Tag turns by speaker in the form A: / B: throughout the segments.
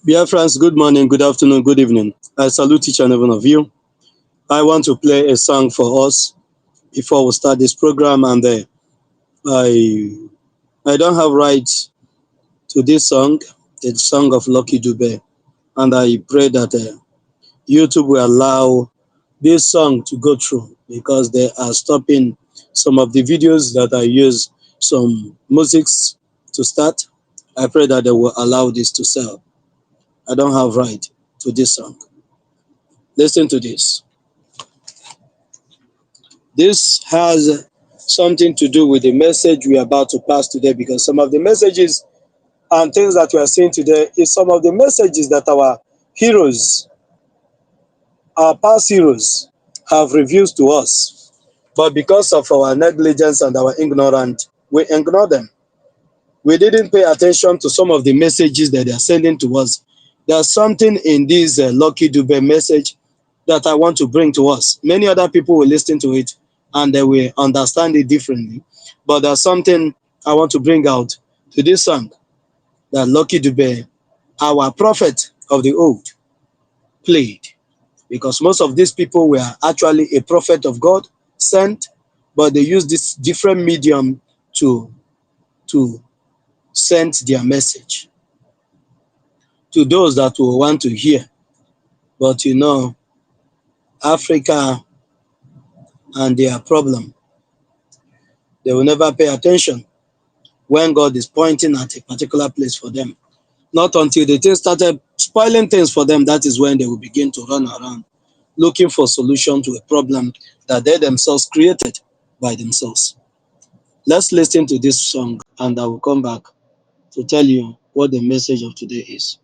A: Dear friends, good morning, good afternoon, good evening. I salute each and every one of you. I want to play a song for us before we start this program, and I I don't have rights to this song, the song of Lucky Dube, and I pray that YouTube will allow this song to go through because they are stopping some of the videos that I use some musics to start. I pray that they will allow this to sell. I don't have right to this song. Listen to this. This has something to do with the message we are about to pass today because some of the messages and things that we are seeing today is some of the messages that our heroes, our past heroes, have revealed to us. But because of our negligence and our ignorance, we ignore them. We didn't pay attention to some of the messages that they are sending to us. There's something in this Lucky Dube message that I want to bring to us. Many other people will listen to it and they will understand it differently. But there's something I want to bring out to this song that Lucky Dube, our prophet of the old, played. Because most of these people were actually a prophet of God sent, but they used this different medium to, to send their message to those that will want to hear. But Africa and their problem, they will never pay attention when God is pointing at a particular place for them. Not until the things started spoiling things for them, that is when they will begin to run around looking for solution to a problem that they themselves created by themselves. Let's listen to this song and I will come back to tell you what the message of today is.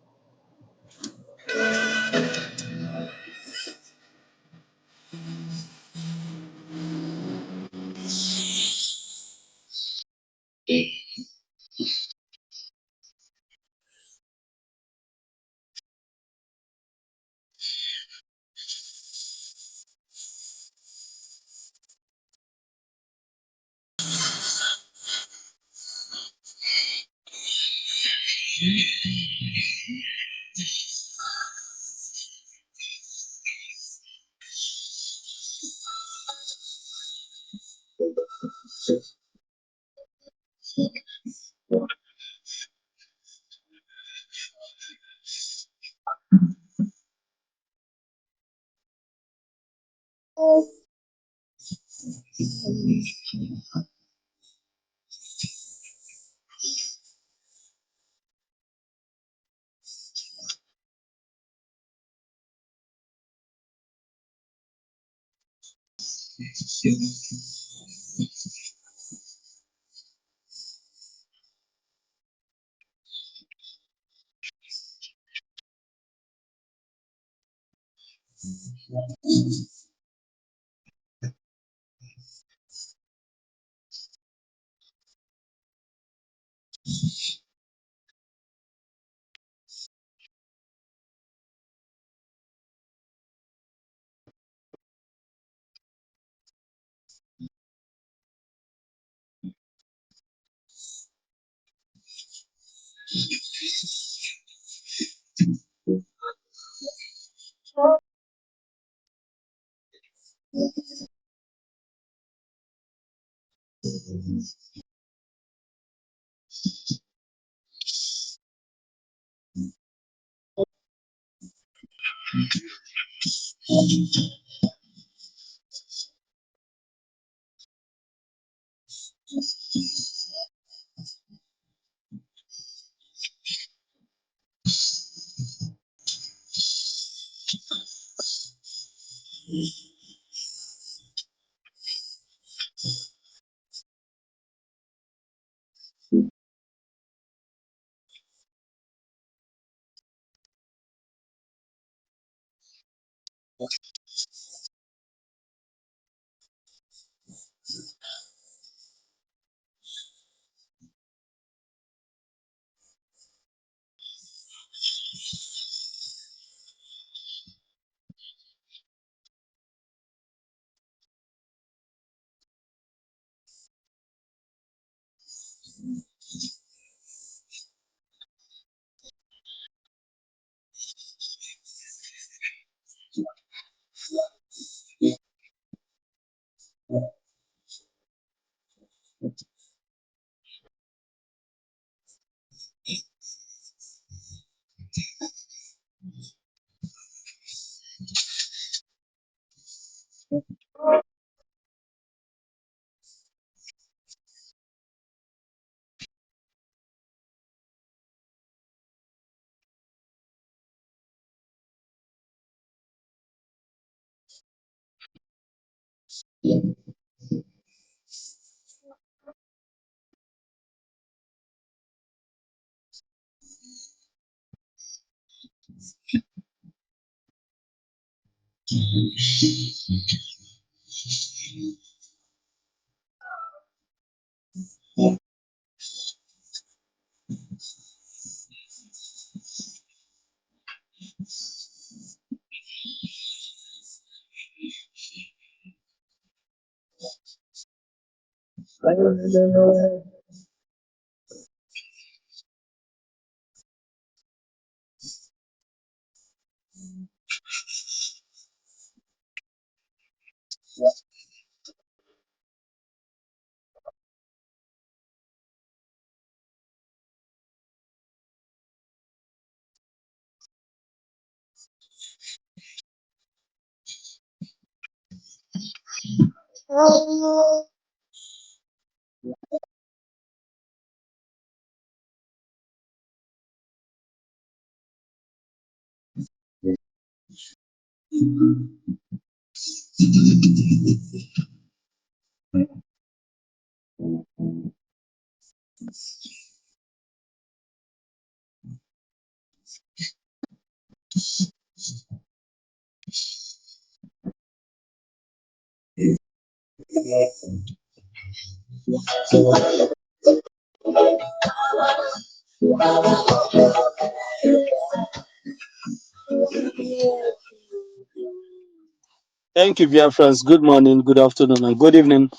A: Thank you, dear friends. Good morning, good afternoon, and good evening,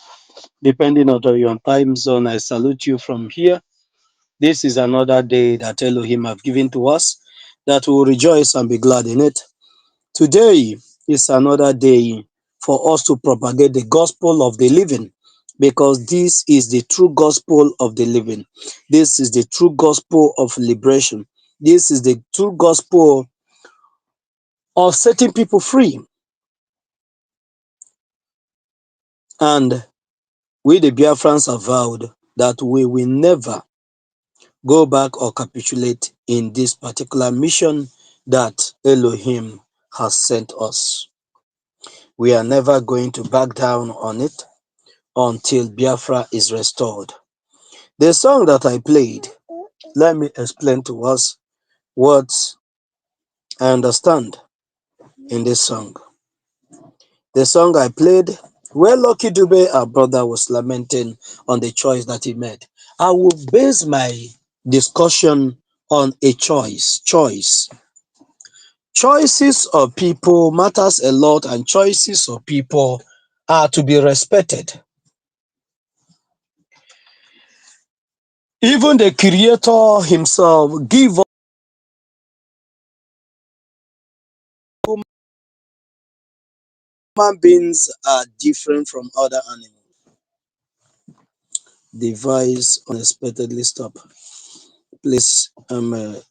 A: depending on your time zone. I salute you from here. This is another day that Elohim have given to us, that we will rejoice and be glad in it. Today is another day for us to propagate the gospel of the living, because this is the true gospel of the living. This is the true gospel of liberation. This is the true gospel of setting people free. And we, the Biafrans, have vowed that we will never go back or capitulate in this particular mission that Elohim has sent us. We are never going to back down on it until Biafra is restored. The song that I played, let me explain to us what I understand in this song. The song I played, where Lucky Dube, our brother, was lamenting on the choice that he made. I will base my discussion on a choice. Choices of people matters a lot, and choices of people are to be respected. Even the creator himself give us human beings are different from other animals. Device unexpectedly stop. Please,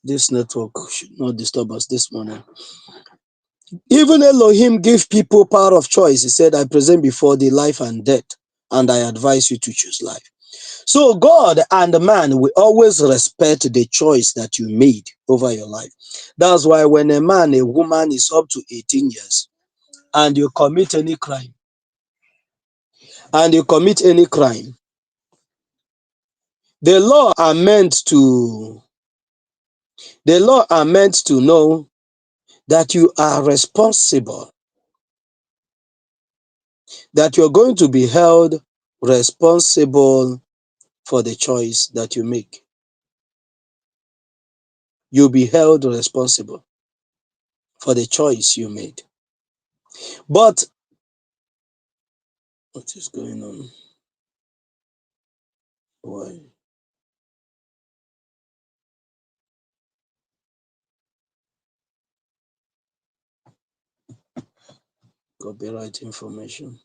A: this network should not disturb us this morning. Even Elohim gave people power of choice. He said, I present before thee life and death, and I advise you to choose life. So God and man will always respect the choice that you made over your life. That's why when a man, a woman is up to 18 years and you commit any crime, the law are meant to know that you are responsible, that you're going to be held responsible for the choice that you make. You'll be held responsible for the choice you made. But what is going on? Why? Copyright information.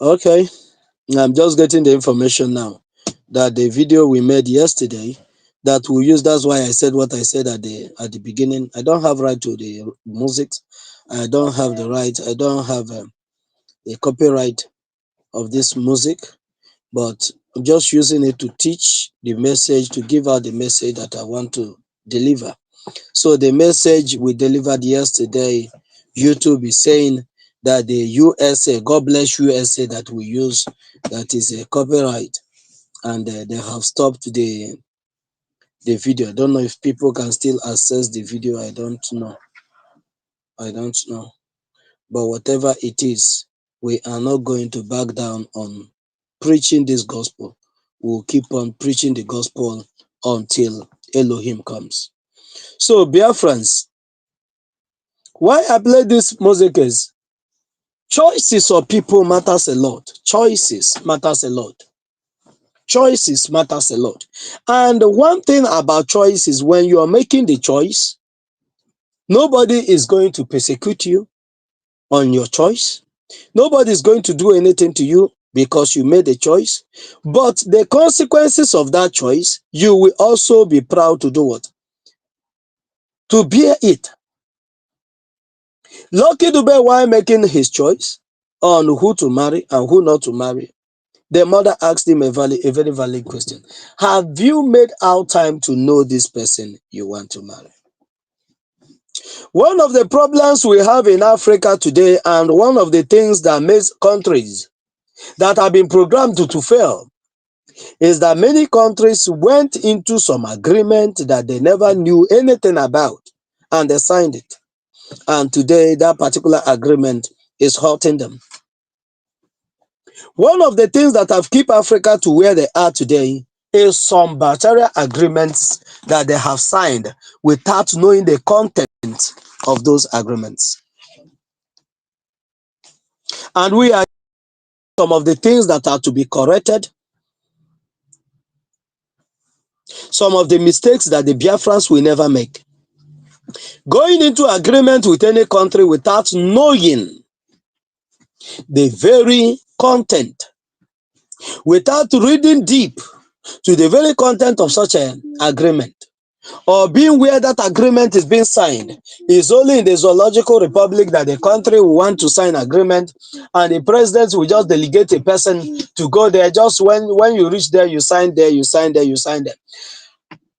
A: Okay, I'm just getting the information now that the video we made yesterday that we use. That's why I said what I said at the beginning. I don't have right to the music. I don't have the right. I don't have a copyright of this music, but I'm just using it to teach the message, to give out the message that I want to deliver. So the message we delivered yesterday, YouTube is saying that the USA, God bless USA, that we use, that is a copyright, and they have stopped the video. I don't know if people can still access the video. I don't know. I don't know. But whatever it is, we are not going to back down on preaching this gospel. We'll keep on preaching the gospel until Elohim comes. So, Biafrans, why I play this music is choices of people matters a lot. Choices matters a lot. Choices matters a lot. And one thing about choice is when you are making the choice, nobody is going to persecute you on your choice. Nobody is going to do anything to you because you made a choice. But the consequences of that choice, you will also be proud to do what? To bear it. Lucky Dube, while making his choice on who to marry and who not to marry, the mother asked him a very valid question. Have you made out time to know this person you want to marry? One of the problems we have in Africa today, and one of the things that makes countries that have been programmed to fail, is that many countries went into some agreement that they never knew anything about, and they signed it. And today, that particular agreement is hurting them. One of the things that have kept Africa to where they are today is some bilateral agreements that they have signed without knowing the content of those agreements. And we are some of the things that are to be corrected, some of the mistakes that the Biafrans will never make. Going into agreement with any country without knowing the very content, without reading deep to the very content of such an agreement, or being where that agreement is being signed, is only in the zoological republic that the country will want to sign agreement, and the president will just delegate a person to go there. Just when you reach there, you sign there, you sign there, you sign there.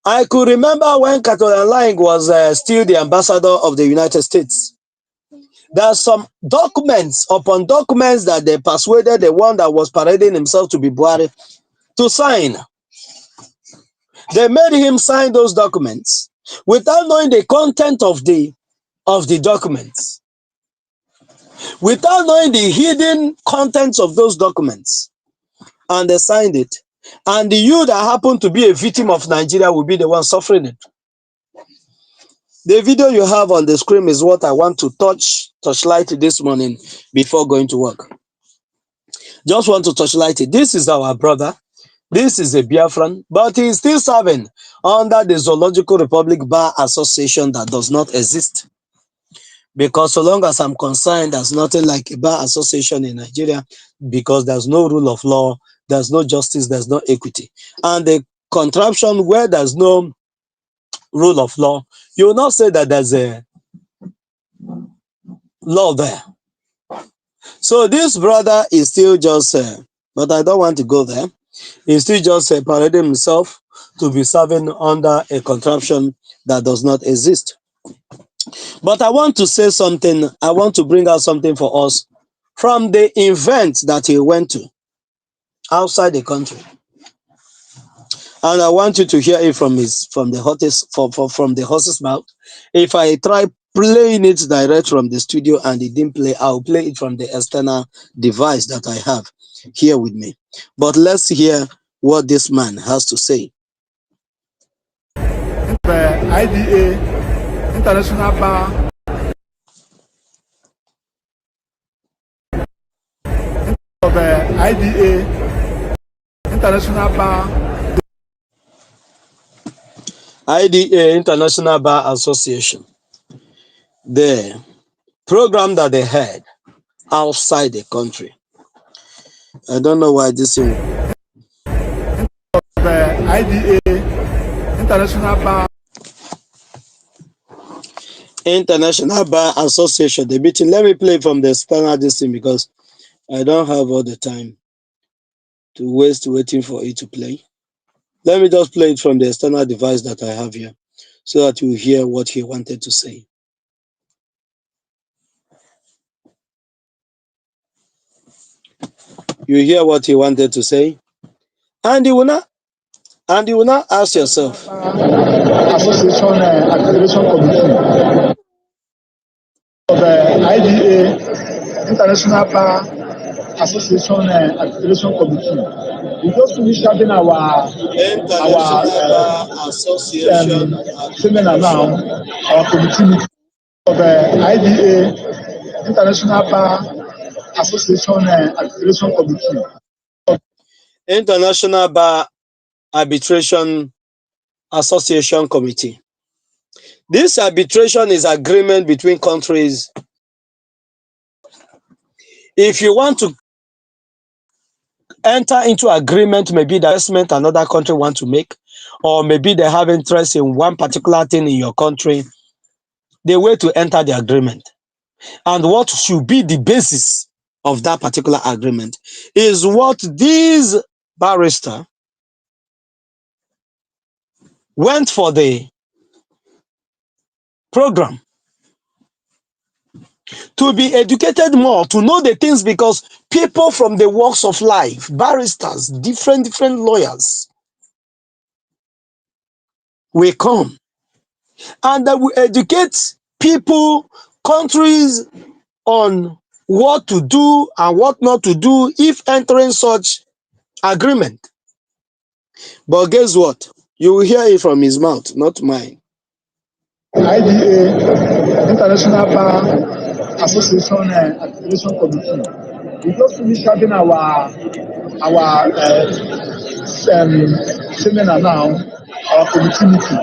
A: I could remember when Catalan Lang was still the ambassador of the United States. There are some documents upon documents that they persuaded the one that was parading himself to be Buhari to sign. They made him sign those documents without knowing the content of the documents, without knowing the hidden contents of those documents, and they signed it. And the you that happened to be a victim of Nigeria will be the one suffering it. The video you have on the screen is what I want to touchlight this morning before going to work. Just want to touchlight it. This is our brother. This is a Biafran, but he is still serving under the Zoological Republic Bar Association that does not exist. Because so long as I'm concerned, there's nothing like a bar association in Nigeria, because there's no rule of law, there's no justice, there's no equity. And the contraption where there's no rule of law, you will not say that there's a law there. So this brother is still just, but I don't want to go there. He's still just parading himself to be serving under a contraption that does not exist. But I want to say something. I want to bring out something for us from the event that he went to outside the country. And I want you to hear it from the horse's mouth. If I try playing it direct from the studio and it didn't play, I'll play it from the external device that I have here with me. But let's hear what this man has to say.
B: The IDA, International Bar, of the IDA, International Bar,
A: IDA, International Bar Association, the program that they had outside the country. I don't know why this thing.
B: the IDA, International Bar,
A: International Bar Association, the meeting. Let me play from the standard this thing because I don't have all the time to waste waiting for it to play. Let me just play it from the external device that I have here so that you hear what he wanted to say. You hear what he wanted to say, and you will not ask yourself,
B: Association Accreditation Committee of IDA, International Bar Association Accreditation Committee. We just finished having our
A: International Bar Association
B: seminar now,
A: Accreditation.
B: our committee meeting of IDA, International Bar Association Accreditation Committee.
A: International Bar Arbitration Association Committee. This arbitration is agreement between countries. If you want to enter into agreement, maybe the investment another country want to make, or maybe they have interest in one particular thing in your country, the way to enter the agreement and what should be the basis of that particular agreement is what these barrister went for the program to be educated more, to know the things, because people from the walks of life, barristers, different lawyers will come and they will educate people, countries on what to do and what not to do if entering such agreement. But guess what? You will hear it from his mouth, not mine.
B: IDA, International Bar Association Accreditation Committee. We just finished having our seminar now, our committee meeting,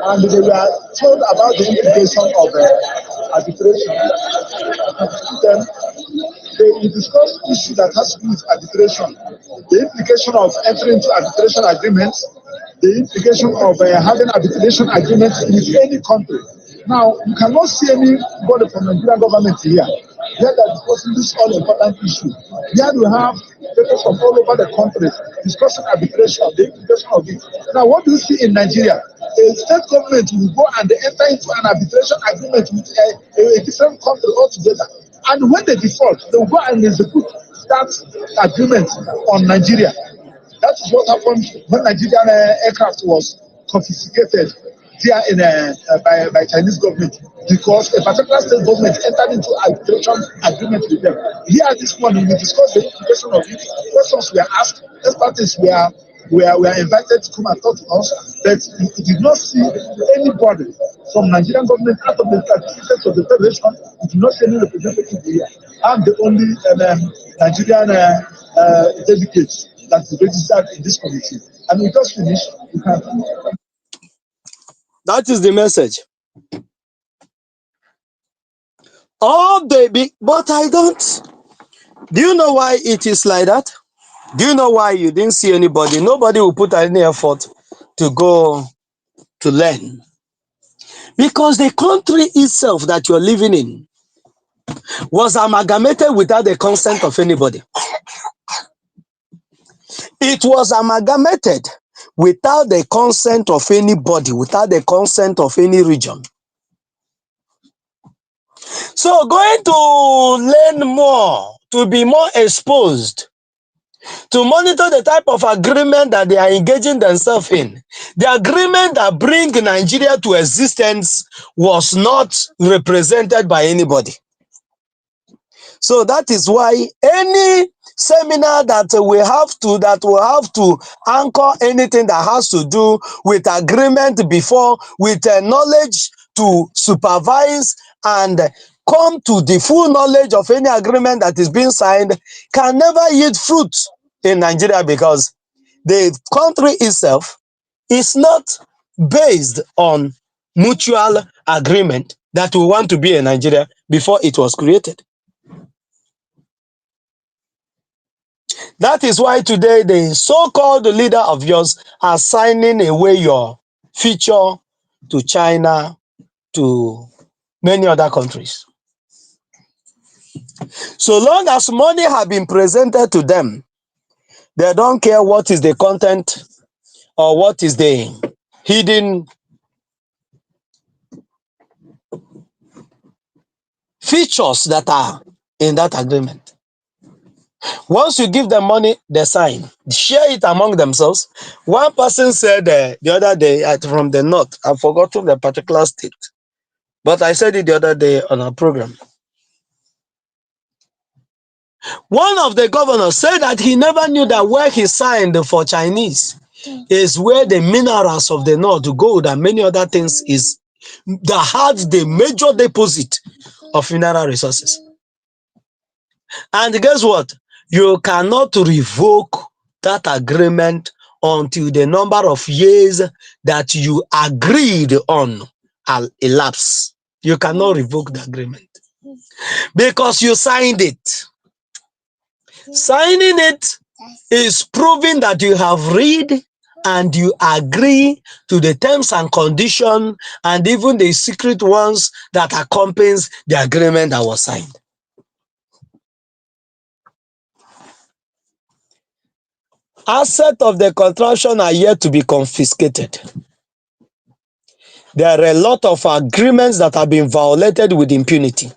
B: and they were told about the implication of arbitration. Then they discussed issues that has to do with arbitration, the implication of entering into arbitration agreements, the implication of having arbitration agreements with any country. Now, you cannot see anybody from the Nigerian government here. Here they are discussing this all important issue. Here we have people from all over the country discussing arbitration, the implication of it. Now, what do you see in Nigeria? A state government will go and enter into an arbitration agreement with a different country altogether. And when they default, they will go and execute that agreement on Nigeria. That is what happened when Nigerian aircraft was confiscated there by Chinese government, because a particular state government entered into arbitration agreement with them. Here this morning we discussed the implication of it. Questions were asked, experts were invited to come and talk to us, but we did not see anybody from Nigerian government out of the statistics of the federation. We did not see any representative here. I'm the only Nigerian delegate that is registered in this committee, and we just finished.
A: That is the message. But I don't. Do you know why it is like that? Do you know why you didn't see anybody? Nobody will put any effort to go to learn. Because the country itself that you're living in was amalgamated without the consent of anybody. It was amalgamated without the consent of anybody, without the consent of any region. So going to learn more, to be more exposed, to monitor the type of agreement that they are engaging themselves in. The agreement that bring Nigeria to existence was not represented by anybody. So that is why any seminar that will have to anchor anything that has to do with agreement before, with knowledge to supervise and come to the full knowledge of any agreement that is being signed, can never yield fruit in Nigeria, because the country itself is not based on mutual agreement that we want to be in Nigeria before it was created. That is why today the so-called leader of yours are signing away your future to China, to many other countries. So long as money have been presented to them, they don't care what is the content or what is the hidden features that are in that agreement. Once you give them money, they sign, share it among themselves. One person said the other day from the north, I've forgotten the particular state, but I said it the other day on our program. One of the governors said that he never knew that where he signed for Chinese is where the minerals of the north, gold and many other things is that had the major deposit of mineral resources. And guess what? You cannot revoke that agreement until the number of years that you agreed on elapse. You cannot revoke the agreement because you signed it. Signing it is proving that you have read and you agree to the terms and conditions and even the secret ones that accompanies the agreement that was signed. Assets of the contraction are yet to be confiscated. There are a lot of agreements that have been violated with impunity.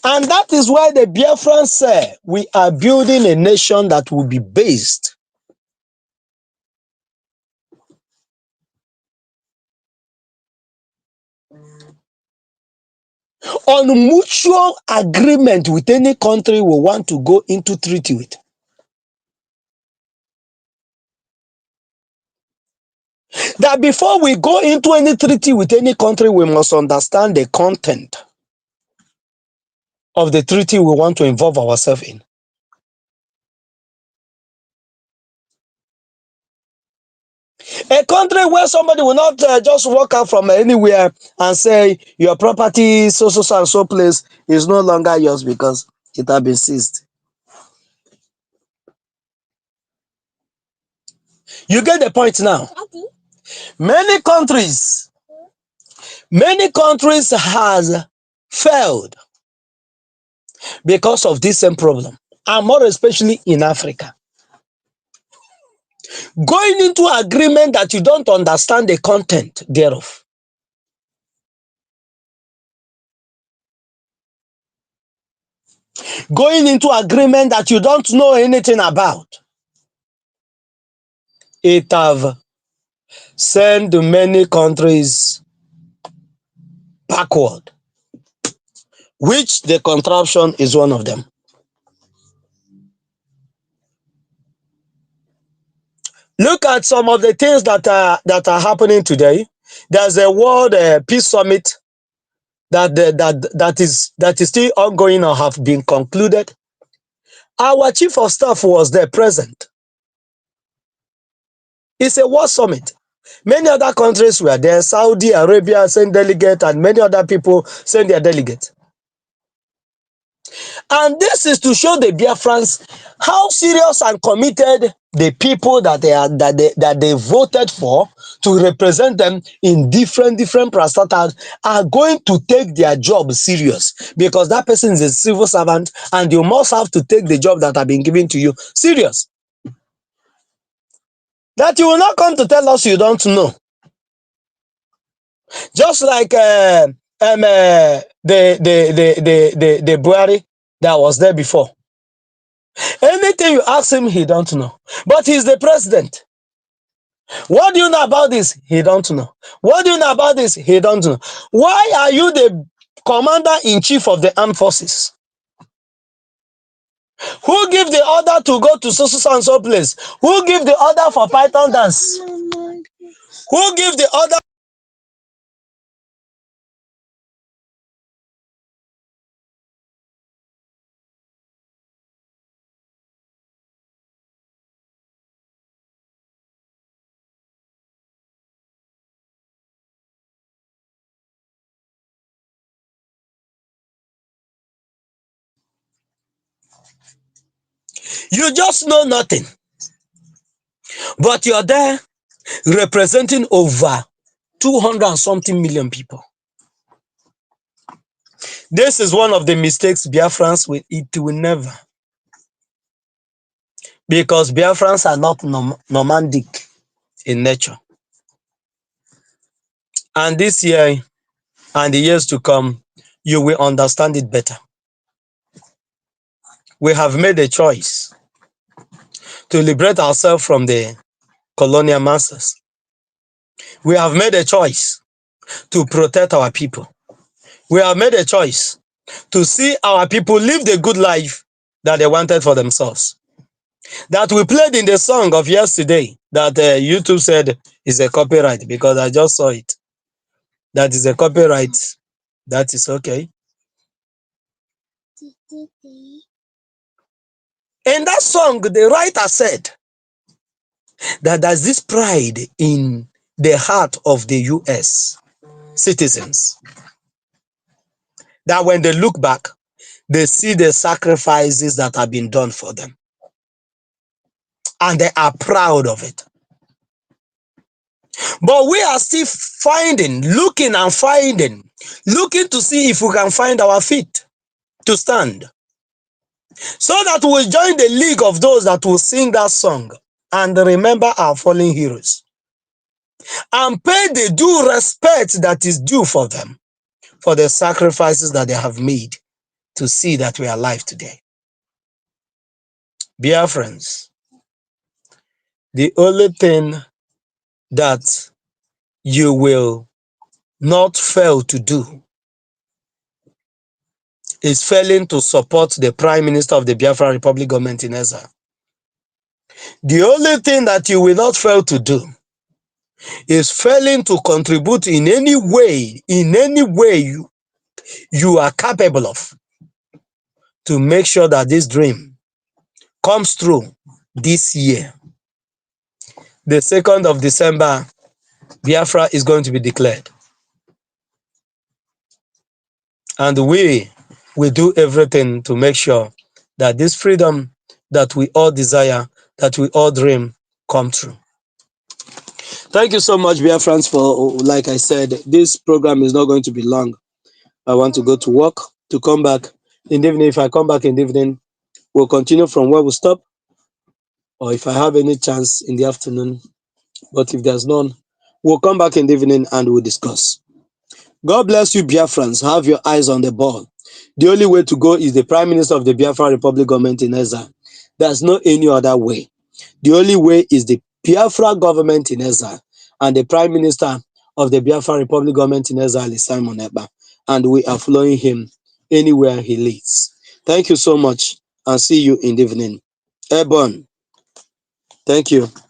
A: And that is why the Biafrans say we are building a nation that will be based on mutual agreement with any country we want to go into treaty with. That before we go into any treaty with any country, we must understand the content of the treaty we want to involve ourselves in. A country where somebody will not just walk out from anywhere and say your property so and so place is no longer yours because it has been seized. You get the point now. Many countries has failed because of this same problem, and more especially in Africa. Going into agreement that you don't understand the content thereof. Going into agreement that you don't know anything about. It have sent many countries backward, which the contraption is one of them. Look at some of the things that are happening today. There's a World Peace Summit that is still ongoing or have been concluded. Our chief of staff was there present. It's a World Summit. Many other countries were there. Saudi Arabia sent delegate and many other people sent their delegate. And this is to show the Biafrans how serious and committed the people that they voted for to represent them in different parastatals are going to take their job serious, because that person is a civil servant and you must have to take the job that have been given to you serious. That you will not come to tell us you don't know. Just like the Buhari that was there before. Anything you ask him, he don't know. But he's the president. What do you know about this? He don't know. What do you know about this? He don't know. Why are you the commander-in-chief of the armed forces? Who give the order to go to so and so place? Who give the order for Python dance? Who give the order? You just know nothing. But you're there representing over 200 and something million people. This is one of the mistakes Biafrans will, it will never. Because Biafrans are not nomadic in nature. And this year and the years to come, you will understand it better. we have made a choice to liberate ourselves from the colonial masters. We have made a choice to protect our people. We have made a choice to see our people live the good life that they wanted for themselves. That we played in the song of yesterday that YouTube said is a copyright, because I just saw it. That is a copyright. That is okay. In that song, the writer said that there's this pride in the heart of the US citizens, that when they look back, they see the sacrifices that have been done for them, and they are proud of it. But we are still looking to see if we can find our feet to stand, so that we'll join the league of those that will sing that song and remember our fallen heroes and pay the due respect that is due for them, for the sacrifices that they have made to see that we are alive today. Dear friends, the only thing that you will not fail to do is failing to support the Prime Minister of the Biafra Republic government in Ezza. The only thing that you will not fail to do is failing to contribute in any way you are capable of, to make sure that this dream comes true this year. The 2nd of December, Biafra is going to be declared. And we will do everything to make sure that this freedom that we all desire, that we all dream, come true. Thank you so much, Biafrans, for, like I said, this program is not going to be long. I want to go to work, to come back in the evening. If I come back in the evening, we'll continue from where we stop, or if I have any chance in the afternoon. But if there's none, we'll come back in the evening and we'll discuss. God bless you, Biafrans. Have your eyes on the ball. The only way to go is the Prime Minister of the Biafra Republic government in Ezza. There's no any other way. The only way is the Biafra government in Ezza and the Prime Minister of the Biafra Republic government in Ezza, Simon Ekpa. And we are following him anywhere he leads. Thank you so much, and see you in the evening. Ebon, thank you.